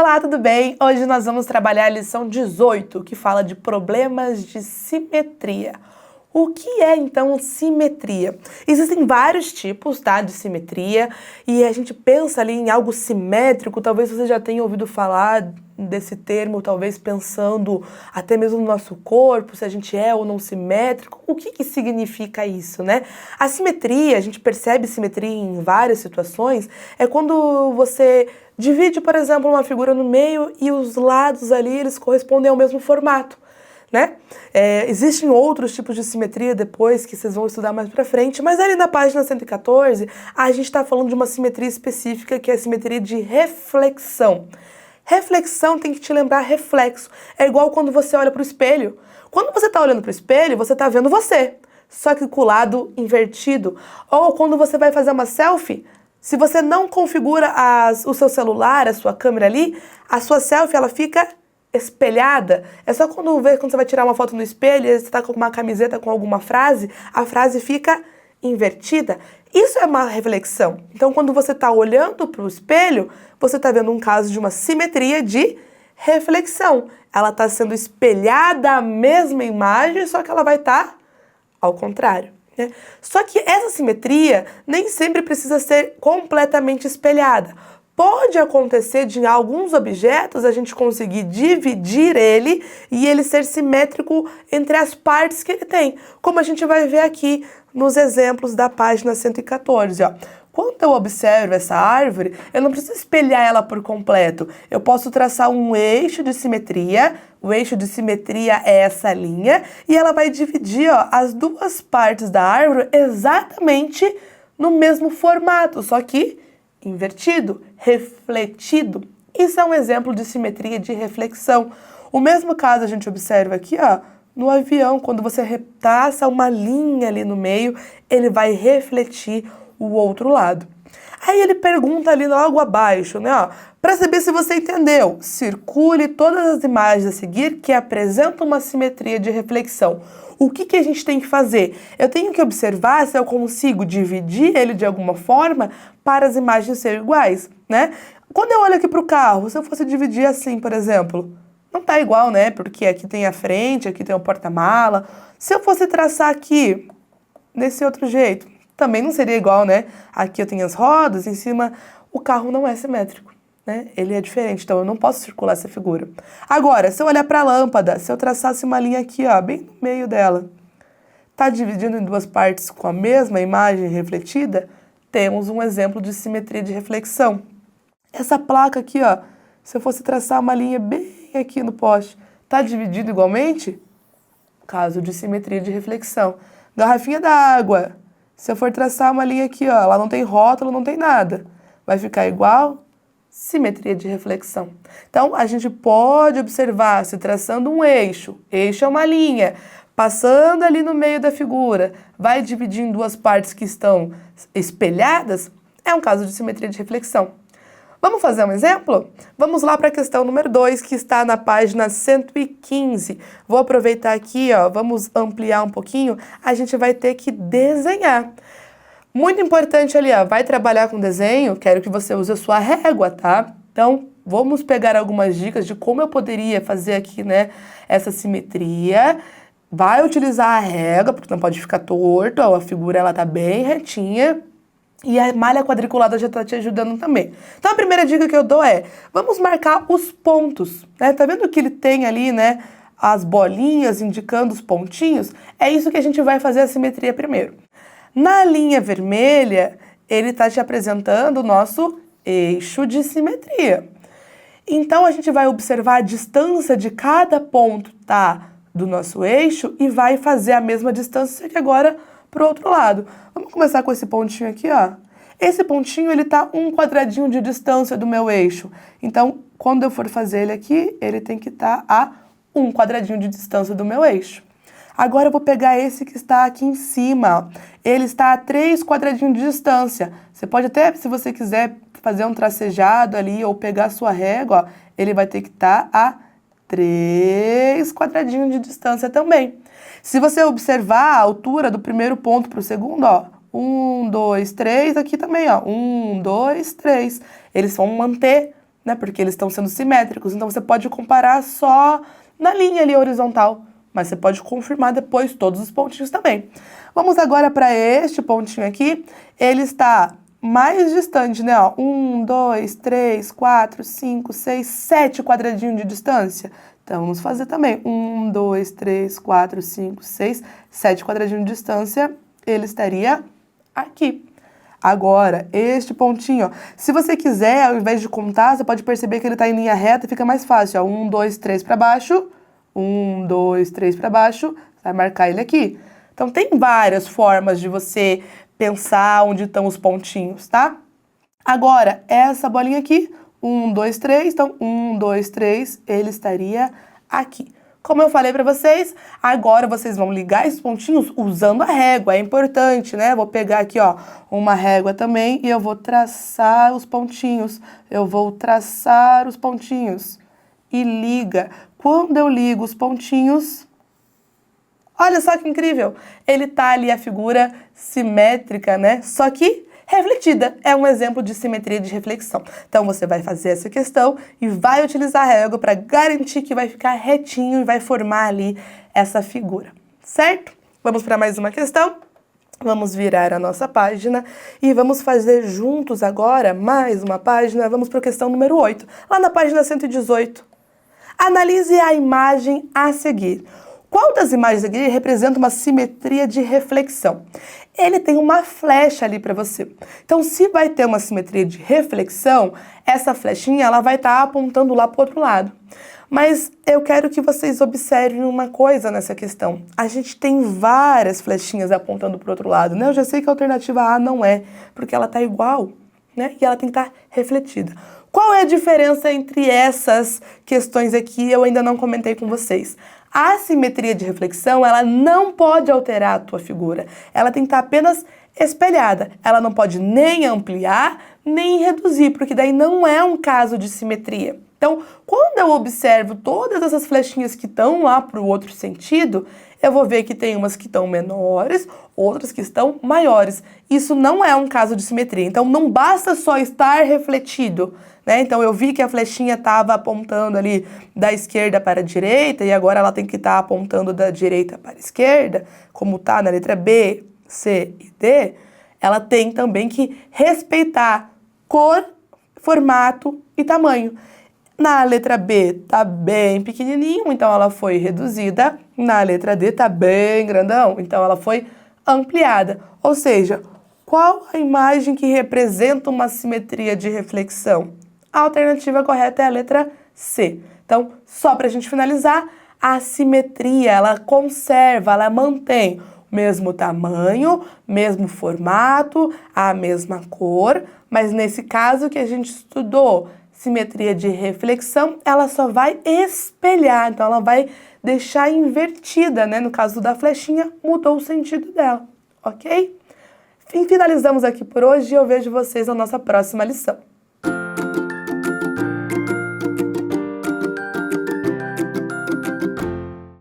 Olá, tudo bem? Hoje nós vamos trabalhar a lição 18, que fala de problemas de simetria. O que é, então, simetria? Existem vários tipos, tá, de simetria, e a gente pensa ali em algo simétrico, talvez você já tenha ouvido falar desse termo, talvez pensando até mesmo no nosso corpo, se a gente é ou não simétrico. O que significa isso, né? A simetria, a gente percebe simetria em várias situações, é quando você divide, por exemplo, uma figura no meio e os lados ali, eles correspondem ao mesmo formato, né? Existem outros tipos de simetria depois que vocês vão estudar mais pra frente, mas ali na página 114 a gente está falando de uma simetria específica que é a simetria de reflexão. Reflexão tem que te lembrar reflexo. É igual quando você olha pro espelho. Quando você tá olhando pro espelho, você tá vendo você, só que com o lado invertido. Ou quando você vai fazer uma selfie, se você não configura o seu celular, a sua câmera ali, a sua selfie ela fica espelhada. É só quando você vai tirar uma foto no espelho e você está com uma camiseta com alguma frase, a frase fica invertida. Isso é uma reflexão. Então, quando você está olhando para o espelho, você está vendo um caso de uma simetria de reflexão. Ela está sendo espelhada a mesma imagem, só que ela vai estar ao contrário, né? Só que essa simetria nem sempre precisa ser completamente espelhada. Pode acontecer de em alguns objetos a gente conseguir dividir ele e ele ser simétrico entre as partes que ele tem, como a gente vai ver aqui nos exemplos da página 114, ó. Quando eu observo essa árvore, eu não preciso espelhar ela por completo. Eu posso traçar um eixo de simetria, o eixo de simetria é essa linha, e ela vai dividir, ó, as duas partes da árvore exatamente no mesmo formato, só que invertido, refletido. Isso é um exemplo de simetria de reflexão. O mesmo caso a gente observa aqui, ó, no avião, quando você retraça uma linha ali no meio, ele vai refletir o outro lado. Aí ele pergunta ali logo abaixo, né, ó, para saber se você entendeu, circule todas as imagens a seguir que apresentam uma simetria de reflexão. O que a gente tem que fazer? Eu tenho que observar se eu consigo dividir ele de alguma forma para as imagens serem iguais, né? Quando eu olho aqui para o carro, se eu fosse dividir assim, por exemplo, não tá igual, né? Porque aqui tem a frente, aqui tem o porta-mala. Se eu fosse traçar aqui, desse outro jeito, também não seria igual, né? Aqui eu tenho as rodas, em cima o carro não é simétrico, né? Ele é diferente, então eu não posso circular essa figura. Agora, se eu olhar para a lâmpada, se eu traçasse uma linha aqui, ó, bem no meio dela, tá dividindo em duas partes com a mesma imagem refletida, temos um exemplo de simetria de reflexão. Essa placa aqui, ó, se eu fosse traçar uma linha bem aqui no poste, tá dividido igualmente? Caso de simetria de reflexão. Garrafinha d'água, se eu for traçar uma linha aqui, ó, ela não tem rótulo, não tem nada, vai ficar igual? Simetria de reflexão. Então, a gente pode observar se traçando um eixo é uma linha, passando ali no meio da figura, vai dividir em duas partes que estão espelhadas, é um caso de simetria de reflexão. Vamos fazer um exemplo? Vamos lá para a questão número 2, que está na página 115. Vou aproveitar aqui, ó, vamos ampliar um pouquinho, a gente vai ter que desenhar. Muito importante ali, ó, vai trabalhar com desenho, quero que você use a sua régua, tá? Então, vamos pegar algumas dicas de como eu poderia fazer aqui, né, essa simetria. Vai utilizar a régua, porque não pode ficar torto, ó, a figura ela tá bem retinha. E a malha quadriculada já tá te ajudando também. Então, a primeira dica que eu dou é, vamos marcar os pontos, né? Tá vendo que ele tem ali, né, as bolinhas indicando os pontinhos? É isso que a gente vai fazer a simetria primeiro. Na linha vermelha, ele está te apresentando o nosso eixo de simetria. Então, a gente vai observar a distância de cada ponto, tá, do nosso eixo e vai fazer a mesma distância que agora para o outro lado. Vamos começar com esse pontinho aqui, ó. Esse pontinho, ele tá um quadradinho de distância do meu eixo. Então, quando eu for fazer ele aqui, ele tem que estar a um quadradinho de distância do meu eixo. Agora eu vou pegar esse que está aqui em cima, ó. Ele está a 3 quadradinhos de distância. Você pode até, se você quiser, fazer um tracejado ali ou pegar a sua régua, ó, ele vai ter que estar a 3 quadradinhos de distância também. Se você observar a altura do primeiro ponto para o segundo, ó, 1, 2, 3, aqui também, ó, 1, 2, 3. Eles vão manter né? Porque eles estão sendo simétricos. Então, você pode comparar só na linha ali horizontal, mas você pode confirmar depois todos os pontinhos também. Vamos agora para este pontinho aqui. Ele está mais distante, né? Ó, 1, 2, 3, 4, 5, 6, 7 quadradinhos de distância. Então, vamos fazer também 1, 2, 3, 4, 5, 6, 7 quadradinhos de distância. Ele estaria aqui. Agora, este pontinho, ó, se você quiser, ao invés de contar, você pode perceber que ele está em linha reta e fica mais fácil. Ó, 1, 2, 3 para baixo, 1, 2, 3 para baixo, vai marcar ele aqui. Então, tem várias formas de você pensar onde estão os pontinhos, tá? Agora, essa bolinha aqui, 1, 2, 3, então 1, 2, 3, ele estaria aqui. Como eu falei para vocês, agora vocês vão ligar esses pontinhos usando a régua, é importante, né? Vou pegar aqui, ó, uma régua também e eu vou traçar os pontinhos. Eu vou traçar os pontinhos e liga. Quando eu ligo os pontinhos, olha só que incrível, ele tá ali a figura simétrica, né? Só que refletida, é um exemplo de simetria de reflexão. Então, você vai fazer essa questão e vai utilizar a régua para garantir que vai ficar retinho e vai formar ali essa figura, certo? Vamos para mais uma questão? Vamos virar a nossa página e vamos fazer juntos agora mais uma página. Vamos para a questão número 8, lá na página 118. Analise a imagem a seguir. Qual das imagens aqui representa uma simetria de reflexão? Ele tem uma flecha ali para você. Então, se vai ter uma simetria de reflexão, essa flechinha ela vai estar apontando lá para o outro lado. Mas eu quero que vocês observem uma coisa nessa questão. A gente tem várias flechinhas apontando para o outro lado, né? Eu já sei que a alternativa A não é, porque ela está igual, né? E ela tem que estar refletida. Qual é a diferença entre essas questões aqui? Eu ainda não comentei com vocês. A simetria de reflexão, ela não pode alterar a tua figura. Ela tem que estar apenas espelhada. Ela não pode nem ampliar, nem reduzir, porque daí não é um caso de simetria. Então, quando eu observo todas essas flechinhas que estão lá para o outro sentido, eu vou ver que tem umas que estão menores, outras que estão maiores. Isso não é um caso de simetria. Então, não basta só estar refletido, né? Então, eu vi que a flechinha estava apontando ali da esquerda para a direita e agora ela tem que estar apontando da direita para a esquerda, como está na letra B, C e D. Ela tem também que respeitar cor, formato e tamanho. Na letra B tá bem pequenininho, então ela foi reduzida. Na letra D tá bem grandão, então ela foi ampliada. Ou seja, qual a imagem que representa uma simetria de reflexão? A alternativa correta é a letra C. Então, só para a gente finalizar, a simetria, ela conserva, ela mantém o mesmo tamanho, mesmo formato, a mesma cor, mas nesse caso que a gente estudou, simetria de reflexão, ela só vai espelhar, então ela vai deixar invertida, né? No caso da flechinha, mudou o sentido dela, ok? Finalizamos aqui por hoje e eu vejo vocês na nossa próxima lição.